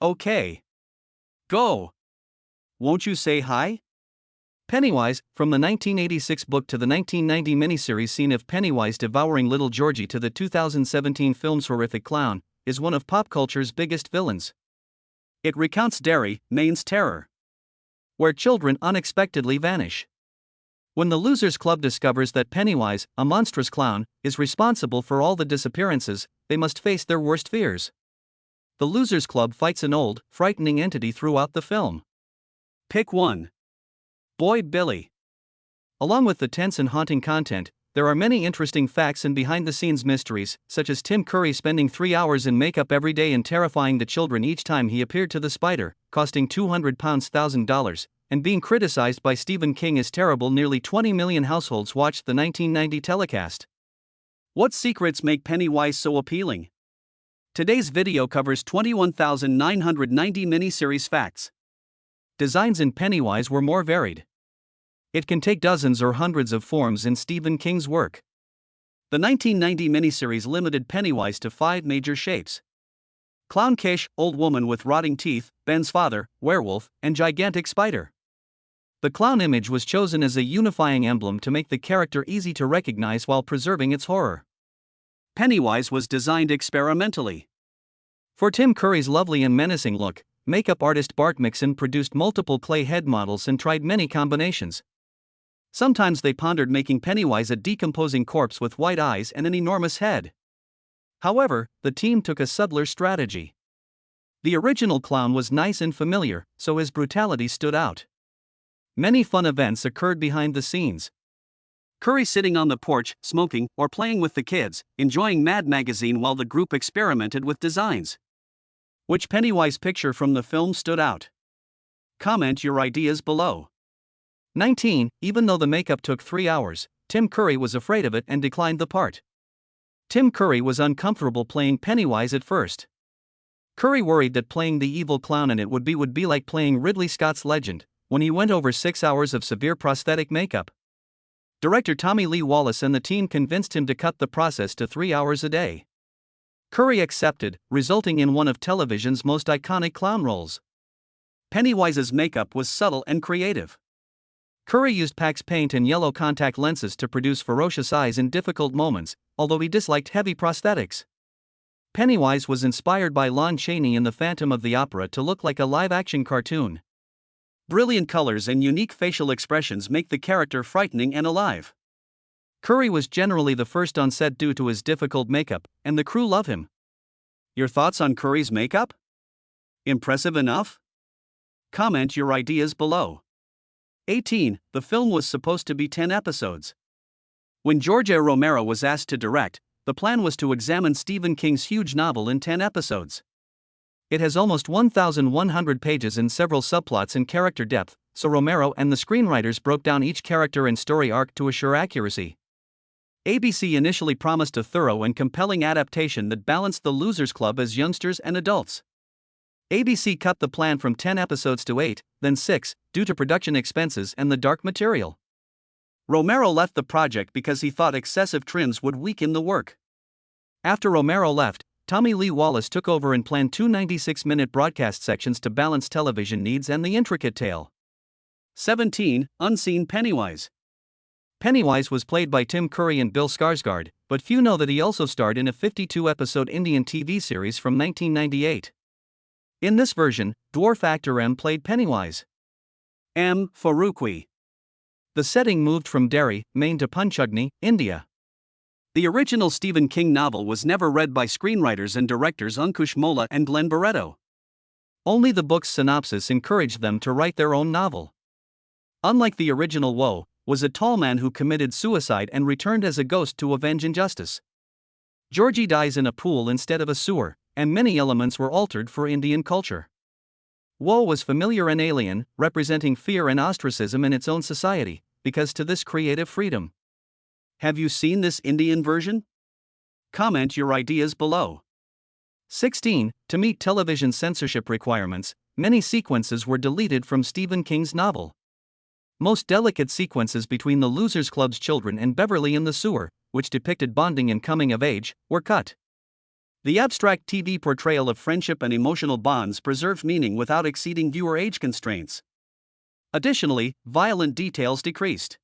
Okay. Go. Won't you say hi? Pennywise, from the 1986 book to the 1990 miniseries scene of Pennywise devouring little Georgie to the 2017 film's horrific clown, is one of pop culture's biggest villains. It recounts Derry, Maine's terror, where children unexpectedly vanish. When the Losers Club discovers that Pennywise, a monstrous clown, is responsible for all the disappearances, they must face their worst fears. The Losers Club fights an old, frightening entity throughout the film. Pick 1. Boy Billy. Along with the tense and haunting content, there are many interesting facts and behind-the-scenes mysteries, such as Tim Curry spending 3 hours in makeup every day and terrifying the children each time he appeared to the spider, costing $200,000, and being criticized by Stephen King as terrible. Nearly 20 million households watched the 1990 telecast. What secrets make Pennywise so appealing? Today's video covers 21,990 miniseries facts. Designs in Pennywise were more varied. It can take dozens or hundreds of forms in Stephen King's work. The 1990 miniseries limited Pennywise to 5 major shapes: Clown Kish, old woman with rotting teeth, Ben's father, werewolf, and gigantic spider. The clown image was chosen as a unifying emblem to make the character easy to recognize while preserving its horror. Pennywise was designed experimentally. For Tim Curry's lovely and menacing look, makeup artist Bart Mixon produced multiple clay head models and tried many combinations. Sometimes they pondered making Pennywise a decomposing corpse with white eyes and an enormous head. However, the team took a subtler strategy. The original clown was nice and familiar, so his brutality stood out. Many fun events occurred behind the scenes. Curry sitting on the porch, smoking, or playing with the kids, enjoying Mad magazine while the group experimented with designs. Which Pennywise picture from the film stood out? Comment your ideas below. 19. Even though the makeup took 3 hours, Tim Curry was afraid of it and declined the part. Tim Curry was uncomfortable playing Pennywise at first. Curry worried that playing the evil clown in it would be like playing Ridley Scott's Legend, when he went over 6 hours of severe prosthetic makeup. Director Tommy Lee Wallace and the team convinced him to cut the process to 3 hours a day. Curry accepted, resulting in one of television's most iconic clown roles. Pennywise's makeup was subtle and creative. Curry used Pax paint and yellow contact lenses to produce ferocious eyes in difficult moments, although he disliked heavy prosthetics. Pennywise was inspired by Lon Chaney in The Phantom of the Opera to look like a live-action cartoon. Brilliant colors and unique facial expressions make the character frightening and alive. Curry was generally the first on set due to his difficult makeup, and the crew love him. Your thoughts on Curry's makeup? Impressive enough? Comment your ideas below. 18. The film was supposed to be 10 episodes. When George A. Romero was asked to direct, the plan was to examine Stephen King's huge novel in 10 episodes. It has almost 1,100 pages and several subplots and character depth, so Romero and the screenwriters broke down each character and story arc to assure accuracy. ABC initially promised a thorough and compelling adaptation that balanced the Losers Club as youngsters and adults. ABC cut the plan from 10 episodes to 8, then 6, due to production expenses and the dark material. Romero left the project because he thought excessive trims would weaken the work. After Romero left, Tommy Lee Wallace took over and planned 2 96-minute broadcast sections to balance television needs and the intricate tale. 17. Unseen Pennywise. Pennywise was played by Tim Curry and Bill Skarsgård, but few know that he also starred in a 52-episode Indian TV series from 1998. In this version, dwarf actor M played Pennywise. M. Farooqui. The setting moved from Derry, Maine to Panchugni, India. The original Stephen King novel was never read by screenwriters and directors Ankush Mola and Glenn Barreto. Only the book's synopsis encouraged them to write their own novel. Unlike the original, Woe was a tall man who committed suicide and returned as a ghost to avenge injustice. Georgie dies in a pool instead of a sewer, and many elements were altered for Indian culture. Woe was familiar and alien, representing fear and ostracism in its own society, because to this creative freedom. Have you seen this Indian version? Comment your ideas below. 16. To meet television censorship requirements, many sequences were deleted from Stephen King's novel. Most delicate sequences between the Losers Club's children and Beverly in the sewer, which depicted bonding and coming of age, were cut. The abstract TV portrayal of friendship and emotional bonds preserved meaning without exceeding viewer age constraints. Additionally, violent details decreased.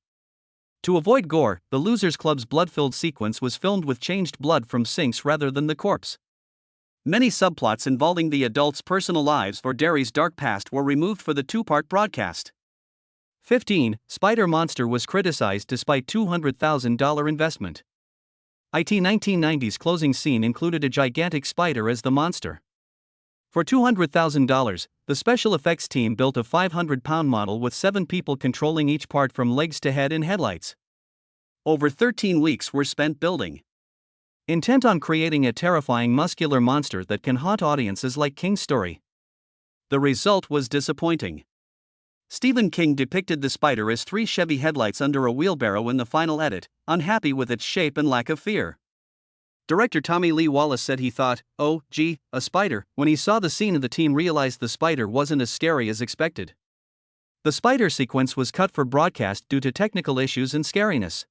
To avoid gore, the Losers Club's blood-filled sequence was filmed with changed blood from sinks rather than the corpse. Many subplots involving the adults' personal lives or Derry's dark past were removed for the two-part broadcast. 15. Spider Monster was criticized despite $200,000 investment. IT 1990's closing scene included a gigantic spider as the monster. For $200,000, the special effects team built a 500-pound model with 7 people controlling each part from legs to head and headlights. Over 13 weeks were spent building. Intent on creating a terrifying muscular monster that can haunt audiences like King's story. The result was disappointing. Stephen King depicted the spider as 3 Chevy headlights under a wheelbarrow in the final edit, unhappy with its shape and lack of fear. Director Tommy Lee Wallace said he thought, "Oh, gee, a spider," when he saw the scene and the team realized the spider wasn't as scary as expected. The spider sequence was cut for broadcast due to technical issues and scariness.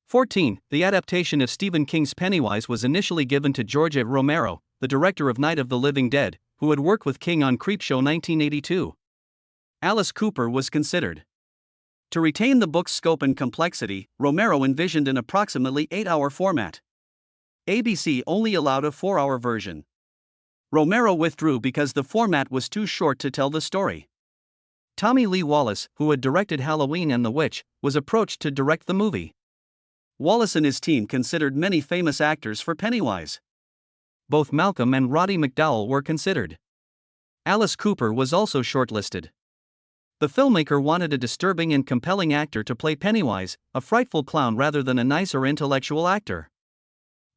14. The adaptation of Stephen King's Pennywise was initially given to George A. Romero, the director of Night of the Living Dead, who had worked with King on Creepshow 1982. Alice Cooper was considered. To retain the book's scope and complexity, Romero envisioned an approximately 8-hour format. ABC only allowed a 4-hour version. Romero withdrew because the format was too short to tell the story. Tommy Lee Wallace, who had directed Halloween and The Witch, was approached to direct the movie. Wallace and his team considered many famous actors for Pennywise. Both Malcolm and Roddy McDowall were considered. Alice Cooper was also shortlisted. The filmmaker wanted a disturbing and compelling actor to play Pennywise, a frightful clown rather than a nice or intellectual actor.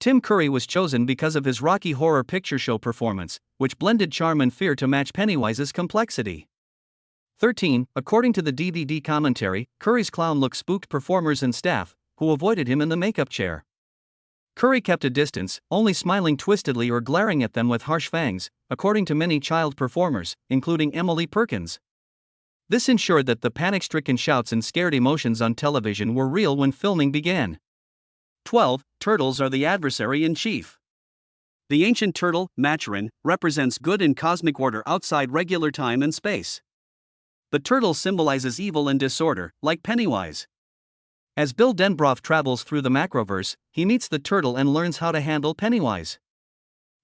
Tim Curry was chosen because of his Rocky Horror Picture Show performance, which blended charm and fear to match Pennywise's complexity. 13. According to the DVD commentary, Curry's clown look spooked performers and staff, who avoided him in the makeup chair. Curry kept a distance, only smiling twistedly or glaring at them with harsh fangs, according to many child performers, including Emily Perkins. This ensured that the panic-stricken shouts and scared emotions on television were real when filming began. 12. Turtles are the adversary-in-chief. The ancient turtle, Maturin, represents good and cosmic order outside regular time and space. The turtle symbolizes evil and disorder, like Pennywise. As Bill Denbrough travels through the Macroverse, he meets the turtle and learns how to handle Pennywise.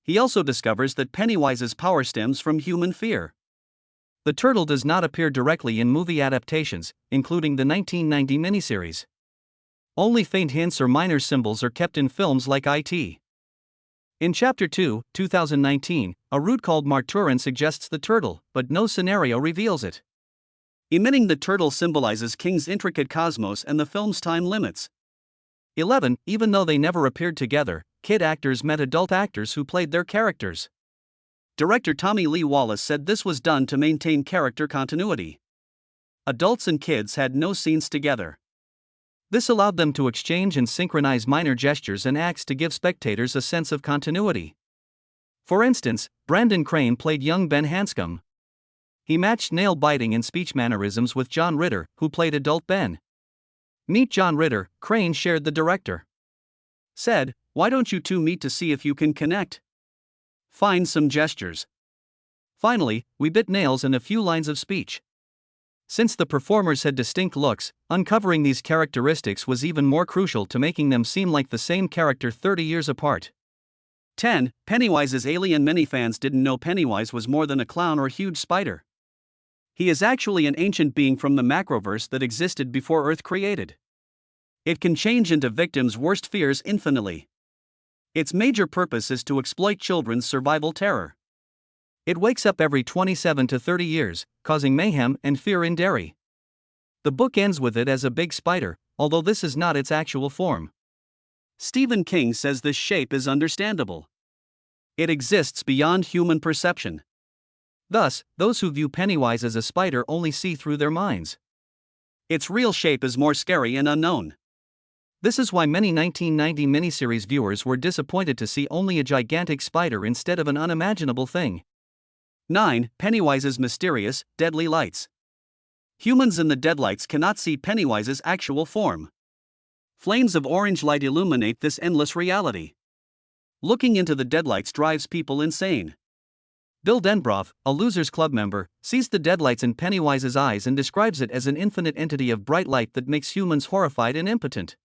He also discovers that Pennywise's power stems from human fear. The turtle does not appear directly in movie adaptations, including the 1990 miniseries. Only faint hints or minor symbols are kept in films like IT. In Chapter 2, 2019, a route called Marturin suggests the turtle, but no scenario reveals it. Emitting the turtle symbolizes King's intricate cosmos and the film's time limits. 11. Even though they never appeared together, kid actors met adult actors who played their characters. Director Tommy Lee Wallace said this was done to maintain character continuity. Adults and kids had no scenes together. This allowed them to exchange and synchronize minor gestures and acts to give spectators a sense of continuity. For instance, Brandon Crane played young Ben Hanscom. He matched nail-biting and speech mannerisms with John Ritter, who played adult Ben. Meet John Ritter, Crane shared the director. Said, "Why don't you two meet to see if you can connect? Find some gestures." Finally, we bit nails and a few lines of speech. Since the performers had distinct looks, uncovering these characteristics was even more crucial to making them seem like the same character 30 years apart. 10. Pennywise's alien. Many fans didn't know Pennywise was more than a clown or huge spider. He is actually an ancient being from the Macroverse that existed before Earth created. It can change into victims' worst fears infinitely. Its major purpose is to exploit children's survival terror. It wakes up every 27 to 30 years, causing mayhem and fear in Derry. The book ends with it as a big spider, although this is not its actual form. Stephen King says this shape is understandable. It exists beyond human perception. Thus, those who view Pennywise as a spider only see through their minds. Its real shape is more scary and unknown. This is why many 1990 miniseries viewers were disappointed to see only a gigantic spider instead of an unimaginable thing. 9. Pennywise's mysterious, deadly lights. Humans in the deadlights cannot see Pennywise's actual form. Flames of orange light illuminate this endless reality. Looking into the deadlights drives people insane. Bill Denbrough, a Losers Club member, sees the deadlights in Pennywise's eyes and describes it as an infinite entity of bright light that makes humans horrified and impotent.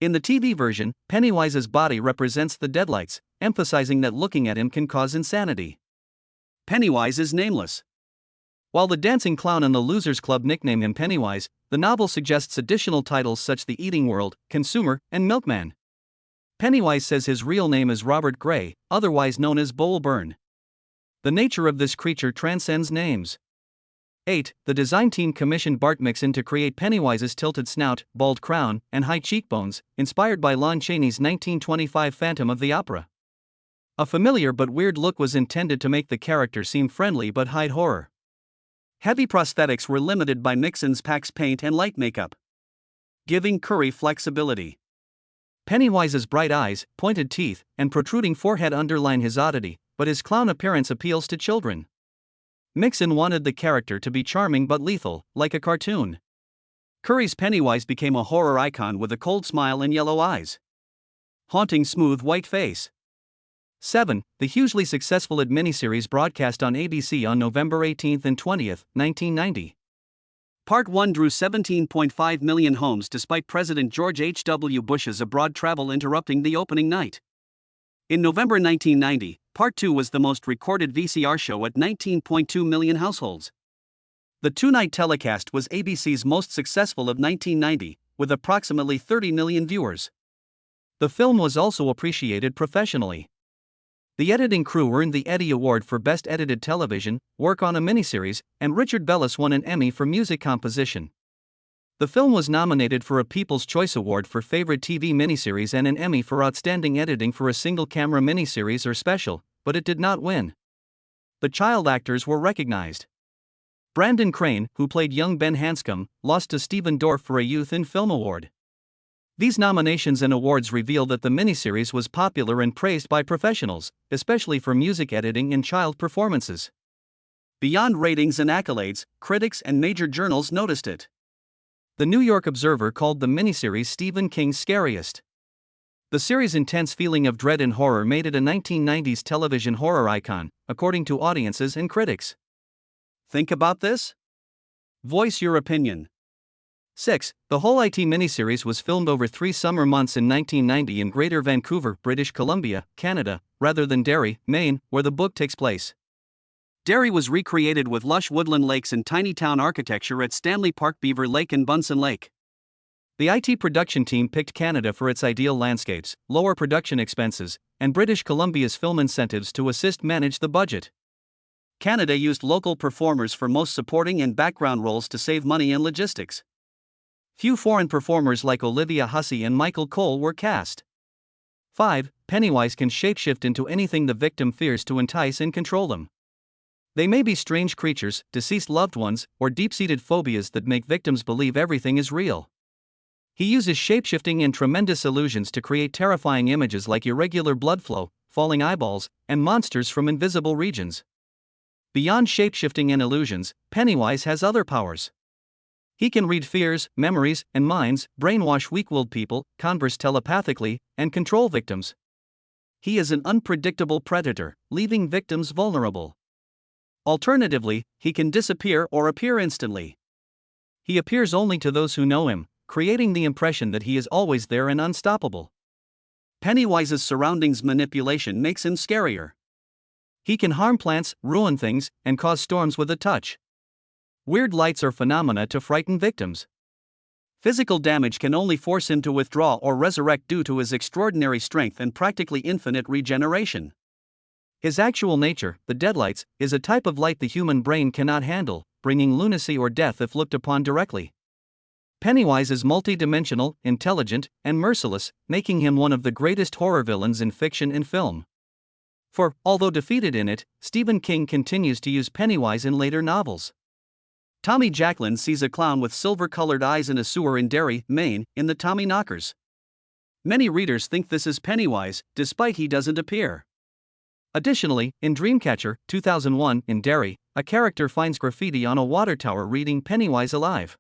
In the TV version, Pennywise's body represents the deadlights, emphasizing that looking at him can cause insanity. Pennywise is nameless. While the dancing clown and the Losers Club nickname him Pennywise, the novel suggests additional titles such as The Eating World, Consumer, and Milkman. Pennywise says his real name is Robert Gray, otherwise known as Bowl Burn. The nature of this creature transcends names. 8. The design team commissioned Bart Mixon to create Pennywise's tilted snout, bald crown, and high cheekbones, inspired by Lon Chaney's 1925 Phantom of the Opera. A familiar but weird look was intended to make the character seem friendly but hide horror. Heavy prosthetics were limited by Mixon's Pax paint and light makeup, giving Curry flexibility. Pennywise's bright eyes, pointed teeth, and protruding forehead underline his oddity, but his clown appearance appeals to children. Mixon wanted the character to be charming but lethal, like a cartoon. Curry's Pennywise became a horror icon with a cold smile and yellow eyes, haunting smooth white face. 7. The hugely successful IT miniseries broadcast on ABC on November 18 and 20, 1990. Part 1 drew 17.5 million homes despite President George H.W. Bush's abroad travel interrupting the opening night. In November 1990, Part 2 was the most recorded VCR show at 19.2 million households. The two-night telecast was ABC's most successful of 1990, with approximately 30 million viewers. The film was also appreciated professionally. The editing crew earned the Eddie Award for Best Edited Television, Work on a Miniseries, and Richard Bellis won an Emmy for Music Composition. The film was nominated for a People's Choice Award for Favorite TV Miniseries and an Emmy for Outstanding Editing for a Single-Camera Miniseries or Special, but it did not win. The child actors were recognized. Brandon Crane, who played young Ben Hanscom, lost to Stephen Dorff for a Youth in Film Award. These nominations and awards reveal that the miniseries was popular and praised by professionals, especially for music editing and child performances. Beyond ratings and accolades, critics and major journals noticed it. The New York Observer called the miniseries Stephen King's scariest. The series' intense feeling of dread and horror made it a 1990s television horror icon, according to audiences and critics. Think about this? Voice your opinion. 6. The whole IT miniseries was filmed over 3 summer months in 1990 in Greater Vancouver, British Columbia, Canada, rather than Derry, Maine, where the book takes place. Derry was recreated with lush woodland lakes and tiny town architecture at Stanley Park, Beaver Lake and Bunsen Lake. The IT production team picked Canada for its ideal landscapes, lower production expenses, and British Columbia's film incentives to assist manage the budget. Canada used local performers for most supporting and background roles to save money and logistics. Few foreign performers like Olivia Hussey and Michael Cole were cast. 5. Pennywise can shapeshift into anything the victim fears to entice and control them. They may be strange creatures, deceased loved ones, or deep-seated phobias that make victims believe everything is real. He uses shapeshifting and tremendous illusions to create terrifying images like irregular blood flow, falling eyeballs, and monsters from invisible regions. Beyond shapeshifting and illusions, Pennywise has other powers. He can read fears, memories, and minds, brainwash weak-willed people, converse telepathically, and control victims. He is an unpredictable predator, leaving victims vulnerable. Alternatively, he can disappear or appear instantly. He appears only to those who know him, creating the impression that he is always there and unstoppable. Pennywise's surroundings manipulation makes him scarier. He can harm plants, ruin things, and cause storms with a touch. Weird lights are phenomena to frighten victims. Physical damage can only force him to withdraw or resurrect due to his extraordinary strength and practically infinite regeneration. His actual nature, the deadlights, is a type of light the human brain cannot handle, bringing lunacy or death if looked upon directly. Pennywise is multidimensional, intelligent, and merciless, making him one of the greatest horror villains in fiction and film. For, although defeated in it, Stephen King continues to use Pennywise in later novels. Tommy Jacklin sees a clown with silver-colored eyes in a sewer in Derry, Maine, in the Tommy Knockers. Many readers think this is Pennywise, despite he doesn't appear. Additionally, in Dreamcatcher, 2001, in Derry, a character finds graffiti on a water tower reading Pennywise alive.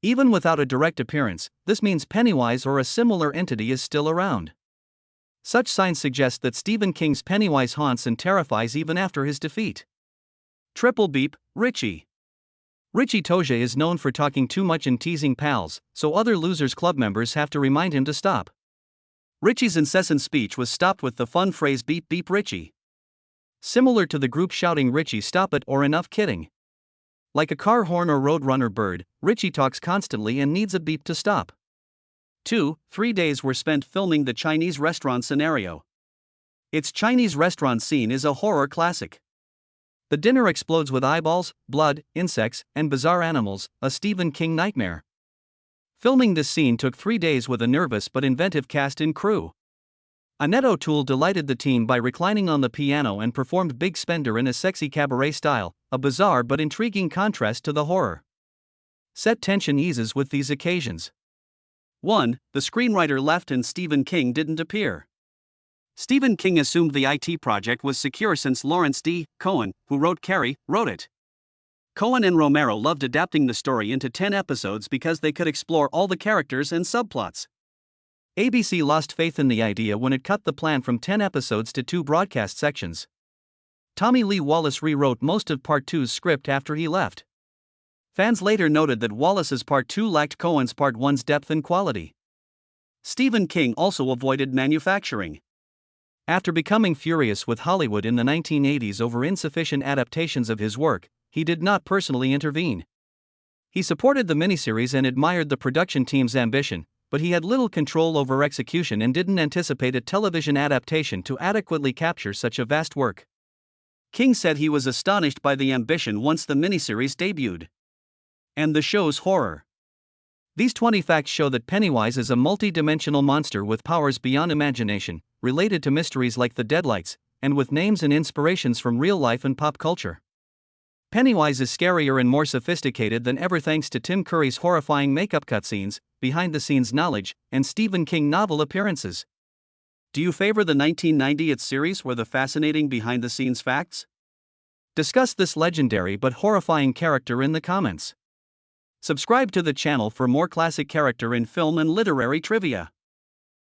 Even without a direct appearance, this means Pennywise or a similar entity is still around. Such signs suggest that Stephen King's Pennywise haunts and terrifies even after his defeat. Triple beep, Richie. Richie Toja is known for talking too much and teasing pals, so other Losers Club members have to remind him to stop. Richie's incessant speech was stopped with the fun phrase beep beep Richie. Similar to the group shouting Richie stop it or enough kidding. Like a car horn or roadrunner bird, Richie talks constantly and needs a beep to stop. 3 days were spent filming the Chinese restaurant scenario. Its Chinese restaurant scene is a horror classic. The dinner explodes with eyeballs, blood, insects, and bizarre animals, a Stephen King nightmare. Filming this scene took 3 days with a nervous but inventive cast and crew. Annette O'Toole delighted the team by reclining on the piano and performed Big Spender in a sexy cabaret style, a bizarre but intriguing contrast to the horror. Set tension eases with these occasions. 1. The screenwriter left and Stephen King didn't appear. Stephen King assumed the IT project was secure since Lawrence D. Cohen, who wrote Carrie, wrote it. Cohen and Romero loved adapting the story into 10 episodes because they could explore all the characters and subplots. ABC lost faith in the idea when it cut the plan from 10 episodes to 2 broadcast sections. Tommy Lee Wallace rewrote most of Part 2's script after he left. Fans later noted that Wallace's Part 2 lacked Cohen's Part 1's depth and quality. Stephen King also avoided manufacturing. After becoming furious with Hollywood in the 1980s over insufficient adaptations of his work, he did not personally intervene. He supported the miniseries and admired the production team's ambition, but he had little control over execution and didn't anticipate a television adaptation to adequately capture such a vast work. King said he was astonished by the ambition once the miniseries debuted. And the show's horror. These 20 facts show that Pennywise is a multi-dimensional monster with powers beyond imagination, related to mysteries like the Deadlights, and with names and inspirations from real life and pop culture. Pennywise is scarier and more sophisticated than ever thanks to Tim Curry's horrifying makeup cutscenes, behind-the-scenes knowledge, and Stephen King novel appearances. Do you favor the 1990 series or the fascinating behind-the-scenes facts? Discuss this legendary but horrifying character in the comments. Subscribe to the channel for more classic character in film and literary trivia.